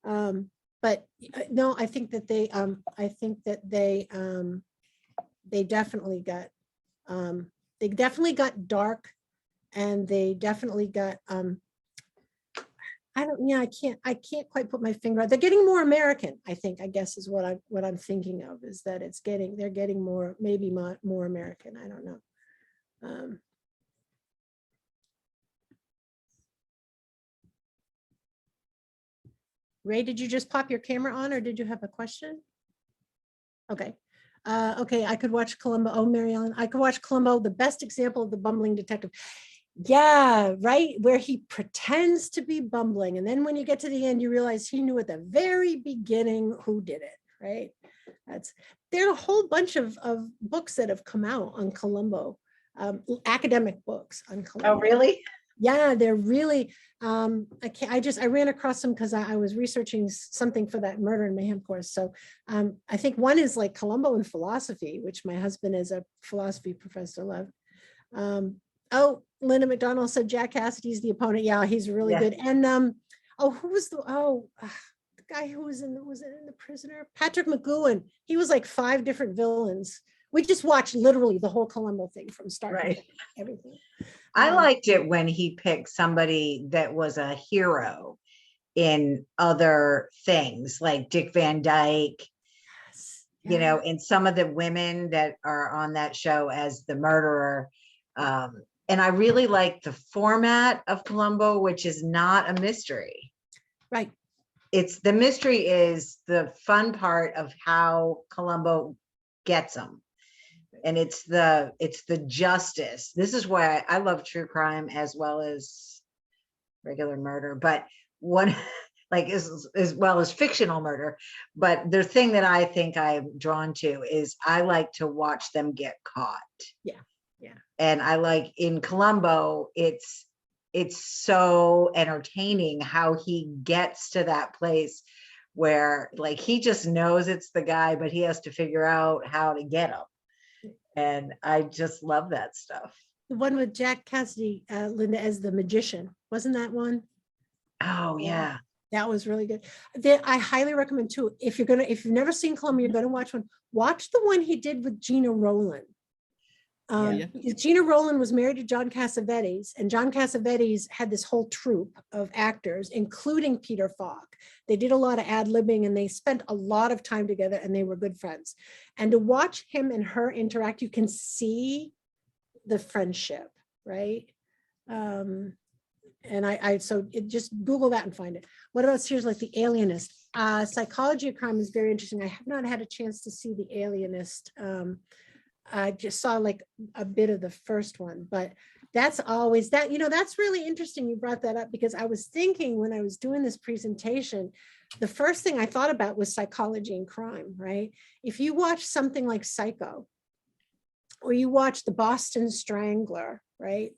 But no, I think that they definitely got dark, and they definitely got I can't quite put my finger on. They're getting more American, I guess is what I'm thinking of, is that they're getting more, maybe more American. I don't know. Ray, did you just pop your camera on, or did you have a question? Okay. Okay, I could watch Columbo. Oh, Mary Ellen, I could watch Columbo, the best example of the bumbling detective. Yeah, right, where he pretends to be bumbling, and then when you get to the end, you realize he knew at the very beginning who did it, right? There are a whole bunch of books that have come out on Columbo, academic books on Columbo. Oh, really? Yeah, they're really, I ran across them because I was researching something for that Murder and Mayhem course. So I think one is like Columbo in philosophy, which my husband is a philosophy professor, loved. Oh, Linda McDonald said Jack Cassidy's the opponent. Yeah, he's really good. And who was the guy who was in the Prisoner? Patrick McGowan. He was like 5 different villains. We just watched literally the whole Columbo thing from start to Right. finish, everything. I Um, liked it when he picked somebody that was a hero in other things, like Dick Van Dyke, yes, you yeah. know, and some of the women that are on that show as the murderer. And I really like the format of Columbo, which is not a mystery. Right. It's the mystery is the fun part of how Columbo gets them. And it's the justice. This is why I love true crime as well as regular murder, but one like as well as fictional murder. But the thing that I think I'm drawn to is I like to watch them get caught. Yeah. Yeah. And I like in Columbo, it's so entertaining how he gets to that place where like he just knows it's the guy, but he has to figure out how to get him. And I just love that stuff. The one with Jack Cassidy, Linda, as the magician, wasn't that one? Oh yeah. That was really good. I highly recommend too. If you've never seen Columbo, you're gonna watch one. Watch the one he did with Gina Rowland. Yeah. Because Gina Rowland was married to John Cassavetes, and John Cassavetes had this whole troupe of actors, including Peter Falk. They did a lot of ad-libbing and they spent a lot of time together and they were good friends. And to watch him and her interact, you can see the friendship, right? And so just Google that and find it. What about series like The Alienist? Psychology of Crime is very interesting. I have not had a chance to see The Alienist. I just saw like a bit of the first one, but that's always that, that's really interesting. You brought that up because I was thinking when I was doing this presentation, the first thing I thought about was psychology and crime, right? If you watch something like Psycho, or you watch The Boston Strangler, right?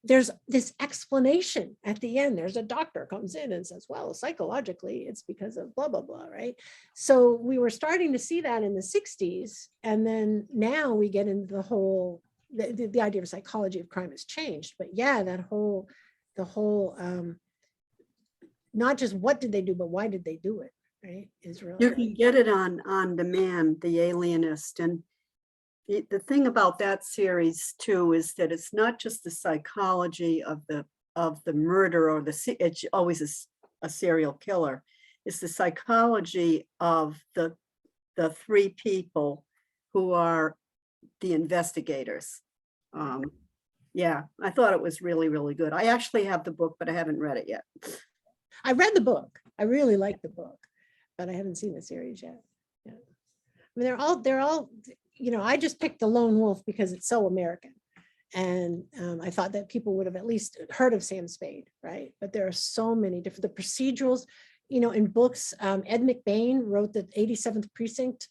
There's this explanation at the end. There's a doctor comes in and says, well, psychologically, it's because of blah, blah, blah, right? So we were starting to see that in the 60s. And then now we get into the whole, the idea of psychology of crime has changed. But yeah, the whole, not just what did they do, but why did they do it, right? Is really. You can get it on demand, The Alienist. And the thing about that series too is that it's not just the psychology of the murder or it's always a serial killer. It's the psychology of the three people who are the investigators. Yeah, I thought it was really, really good. I actually have the book, but I haven't read it yet. I read the book. I really like the book, but I haven't seen the series yet. Yeah. I mean, they're all, I just picked The Lone Wolf because it's so American. And I thought that people would have at least heard of Sam Spade, right? But there are so many different, the procedurals, in books. Ed McBain wrote the 87th Precinct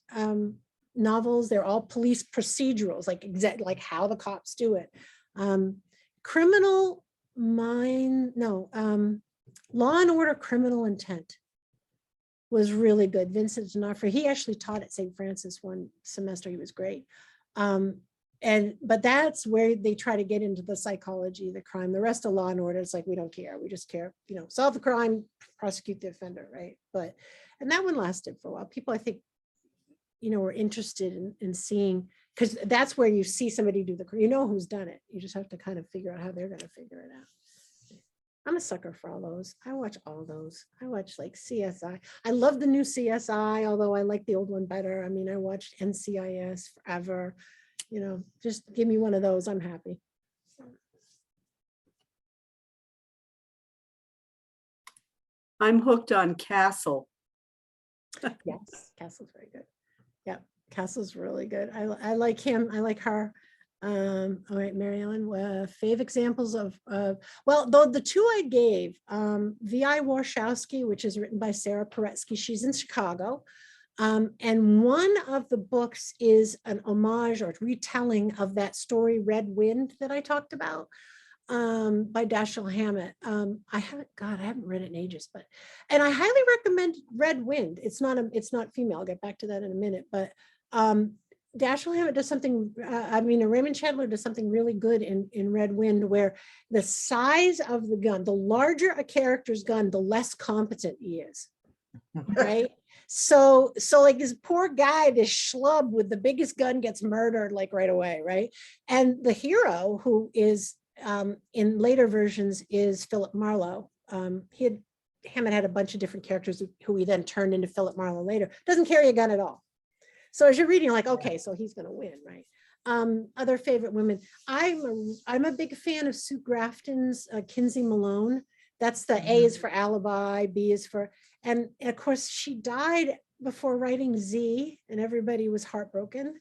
novels. They're all police procedurals, like how the cops do it. Law and Order Criminal Intent was really good. Vincent D'Onofrio, he actually taught at St. Francis one semester. He was great. But that's where they try to get into the psychology of the crime. The rest of Law and Order, it's like, we don't care. We just care, solve the crime, prosecute the offender, right? And that one lasted for a while. People, I think, were interested in seeing, because that's where you see somebody do who's done it. You just have to kind of figure out how they're going to figure it out. I'm a sucker for all those. I watch all those. I watch like CSI. I love the new CSI, although I like the old one better. I mean, I watched NCIS forever. Just give me one of those. I'm happy. I'm hooked on Castle. Yes, Castle's very good. Yeah, Castle's really good. I like him. I like her. All right, Mary Ellen, fave examples of, well, the two I gave, V.I. Warshawski, which is written by Sarah Paretsky. She's in Chicago. And one of the books is an homage or retelling of that story, Red Wind, that I talked about, by Dashiell Hammett. I haven't read it in ages, and I highly recommend Red Wind. It's not female. I'll get back to that in a minute, but Dashiell Hammett does something, Raymond Chandler does something really good in Red Wind, where the size of the gun, the larger a character's gun, the less competent he is, right? So like this poor guy, this schlub with the biggest gun gets murdered like right away, right? And the hero, who is in later versions, is Philip Marlowe. Hammett had a bunch of different characters who he then turned into Philip Marlowe later. Doesn't carry a gun at all. So as you're reading, you're like, okay, so he's going to win, right? Other favorite women. I'm a big fan of Sue Grafton's Kinsey Malone. That's the A is for alibi, B is for, and of course she died before writing Z, and everybody was heartbroken.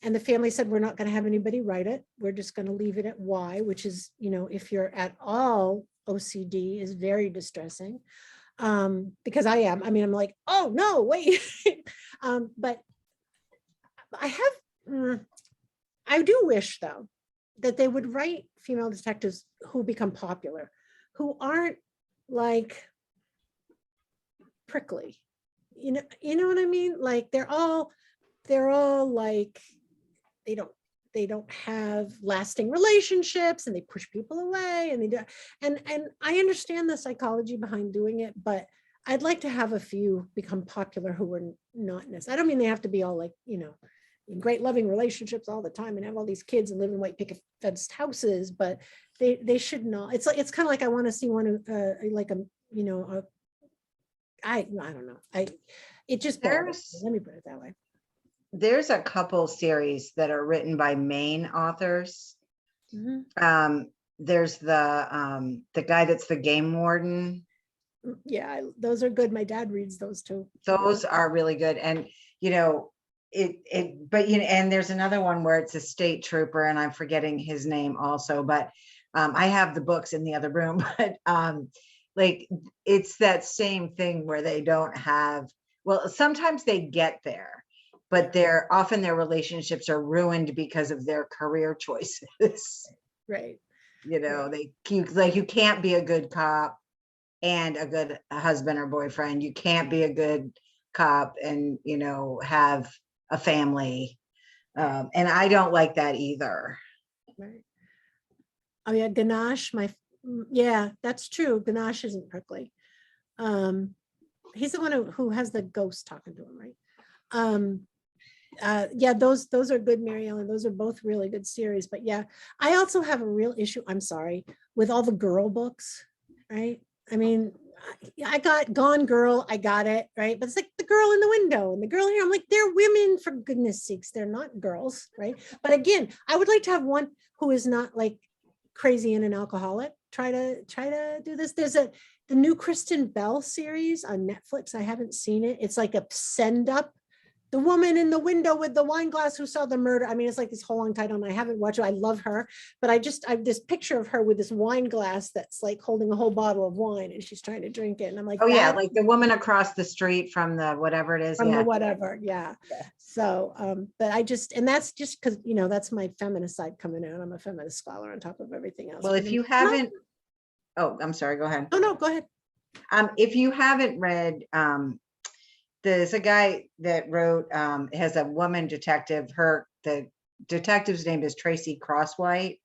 And the family said, we're not going to have anybody write it. We're just going to leave it at Y, which is, if you're at all OCD, is very distressing. Because I am. I mean, I'm like, oh no, wait. But I do wish though, that they would write female detectives who become popular, who aren't like prickly. You know what I mean? Like they're all like, they don't have lasting relationships, and they push people away, and they do, and I understand the psychology behind doing it, but I'd like to have a few become popular who were not necessarily, I don't mean they have to be all like, in great loving relationships all the time and have all these kids and live in white picket fenced houses, but they should not. It's like, it's kind of like, I want to see one like I don't know. It just bothers me. Let me put it that way. There's a couple series that are written by Maine authors. There's the guy that's the game warden. Yeah, those are good. My dad reads those too. Those are really good. And and there's another one where it's a state trooper, and I'm forgetting his name also, but I have the books in the other room, but like it's that same thing where they don't have, well, sometimes they get there, but often their relationships are ruined because of their career choices. Right. You can't be a good cop and a good husband or boyfriend. You can't be a good cop and, have a family. And I don't like that either. Right. Oh yeah, Ganache, yeah, that's true. Ganache isn't prickly. He's the one who has the ghost talking to him, right? Yeah, those are good, Mary Ellen. Those are both really good series. But yeah, I also have a real issue, I'm sorry, with all the girl books, right? I mean, I got Gone Girl, I got it, right? But it's like the girl in the window and the girl here. I'm like, they're women, for goodness sakes, they're not girls, right? But again, I would like to have one who is not like crazy and an alcoholic. Try to do this. There's the new Kristen Bell series on Netflix. I haven't seen it. It's like a send up. The woman in the window with the wine glass who saw the murder. I mean, it's like this whole long title, and I haven't watched it. I love her, but I have this picture of her with this wine glass that's like holding a whole bottle of wine, and she's trying to drink it. And I'm like, oh yeah, like the woman across the street from the whatever it is. From the whatever, yeah. So, but and that's just because that's my feminist side coming out. I'm a feminist scholar on top of everything else. Well, if you haven't, oh, I'm sorry. Go ahead. Oh no, go ahead. If you haven't read, there's a guy that wrote, has a woman detective. The detective's name is Tracy Crosswhite.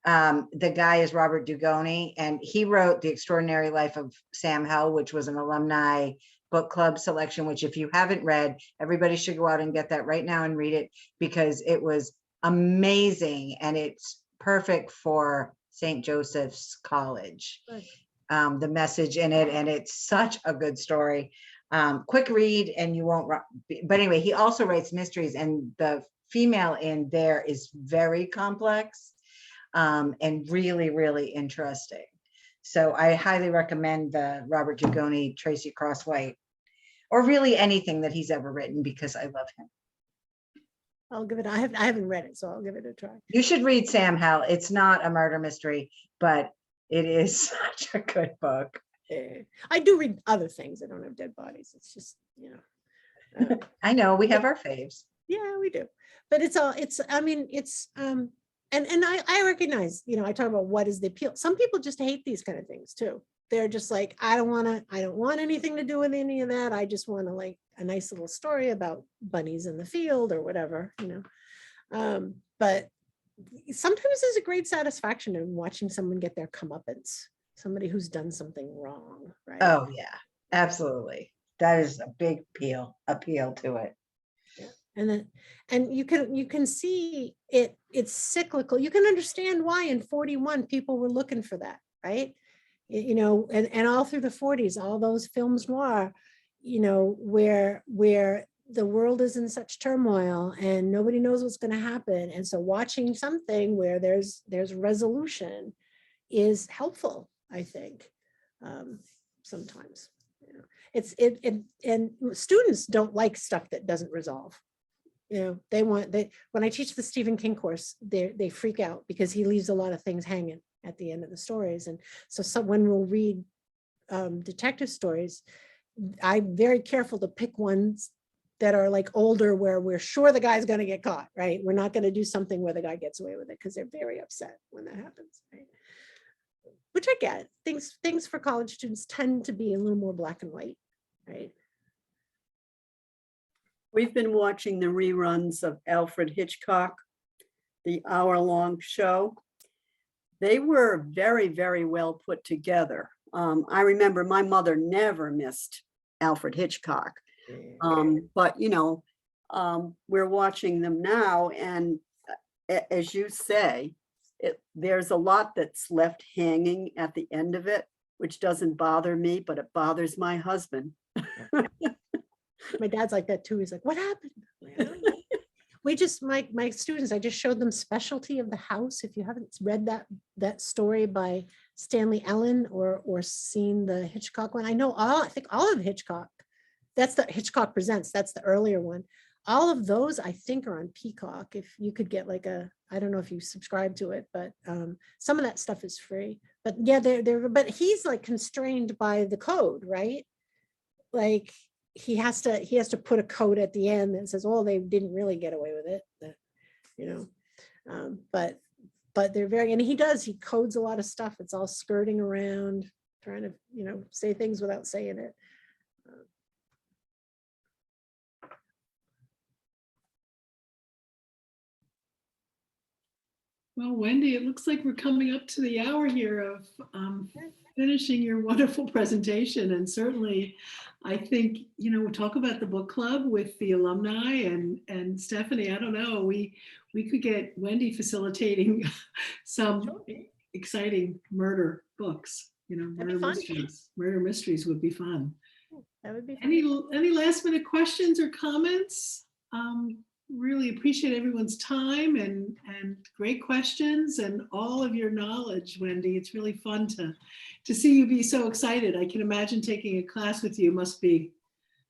The guy is Robert Dugoni, and he wrote The Extraordinary Life of Sam Hell, which was an alumni book club selection, which if you haven't read, everybody should go out and get that right now and read it, because it was amazing and it's perfect for St. Joseph's College. Right. The message in it, and it's such a good story. Quick read and you won't, but anyway, he also writes mysteries, and the female in there is very complex and really, really interesting. So I highly recommend the Robert Dugoni, Tracy Crosswhite, or really anything that he's ever written, because I love him. I'll give it, I haven't read it, so I'll give it a try. You should read Sam Hell. It's not a murder mystery, but it is such a good book. I do read other things that don't have dead bodies. It's just, I know we have our faves. Yeah, we do. But and I recognize, I talk about what is the appeal. Some people just hate these kind of things too. They're just like, I don't want anything to do with any of that. I just want to like a nice little story about bunnies in the field or whatever, but sometimes there's a great satisfaction in watching someone get their comeuppance. Somebody who's done something wrong, right? Oh yeah, absolutely. that is a big appeal to it. And then, and you can see it's cyclical. You can understand why in 41 people were looking for that, right? You know, and all through the 40s, all those films noir, you know, where the world is in such turmoil and nobody knows what's going to happen. And so watching something where there's resolution is helpful, I think, sometimes. You know, and students don't like stuff that doesn't resolve. You know, when I teach the Stephen King course, they freak out because he leaves a lot of things hanging at the end of the stories. And so when we'll read detective stories, I'm very careful to pick ones that are like older, where we're sure the guy's going to get caught, right? We're not going to do something where the guy gets away with it, because they're very upset when that happens, right? Which I get. Things for college students tend to be a little more black and white, right? We've been watching the reruns of Alfred Hitchcock, the hour-long show. They were very, very well put together. I remember my mother never missed Alfred Hitchcock. But, you know, we're watching them now, and as you say, there's a lot that's left hanging at the end of it, which doesn't bother me, but it bothers my husband. My dad's like that too. He's like, what happened? We just, my students, I just showed them Specialty of the House. If you haven't read that story by Stanley Ellen or seen the Hitchcock one, I think all of Hitchcock, that's the Hitchcock Presents, that's the earlier one. All of those I think are on Peacock. If you could get like I don't know if you subscribe to it, but some of that stuff is free. But yeah, but he's like constrained by the code, right? Like he has to put a code at the end that says, oh, they didn't really get away with it, you know. But they're very, and he codes a lot of stuff. It's all skirting around, trying to, you know, say things without saying it. Well, Wendy, it looks like we're coming up to the hour here of finishing your wonderful presentation. And certainly, I think, you know, we'll talk about the book club with the alumni and Stephanie. I don't know, we could get Wendy facilitating some exciting murder books, you know, murder mysteries. Murder mysteries would be fun. That would be fun. Any last minute questions or comments? Really appreciate everyone's time and great questions and all of your knowledge, Wendy. It's really fun to see you be so excited. I can imagine taking a class with you must be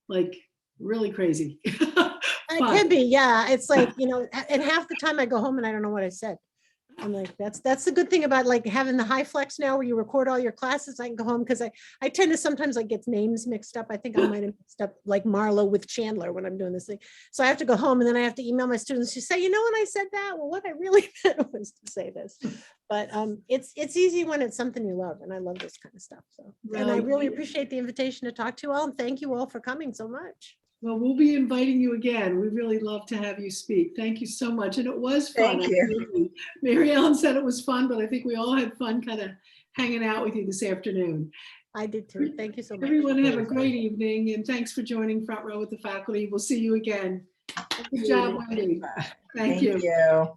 like really crazy. It can be, yeah. It's like, you know, and half the time I go home and I don't know what I said. I'm like, that's the good thing about like having the high flex now where you record all your classes. I can go home because I tend to sometimes like get names mixed up. I think I might have mixed up like Marlowe with Chandler when I'm doing this thing. So I have to go home and then I have to email my students who say, you know, when I said that, well, what I really meant was to say this. But it's easy when it's something you love, and I love this kind of stuff. So, and I really appreciate the invitation to talk to you all, and thank you all for coming so much. Well, we'll be inviting you again. We really love to have you speak. Thank you so much. And it was fun. Thank you. Mary Ellen said it was fun, but I think we all had fun kind of hanging out with you this afternoon. I did too. Thank you so much. Everyone have a great evening, and thanks for joining Front Row with the Faculty. We'll see you again. Good job, Wendy. Thank you.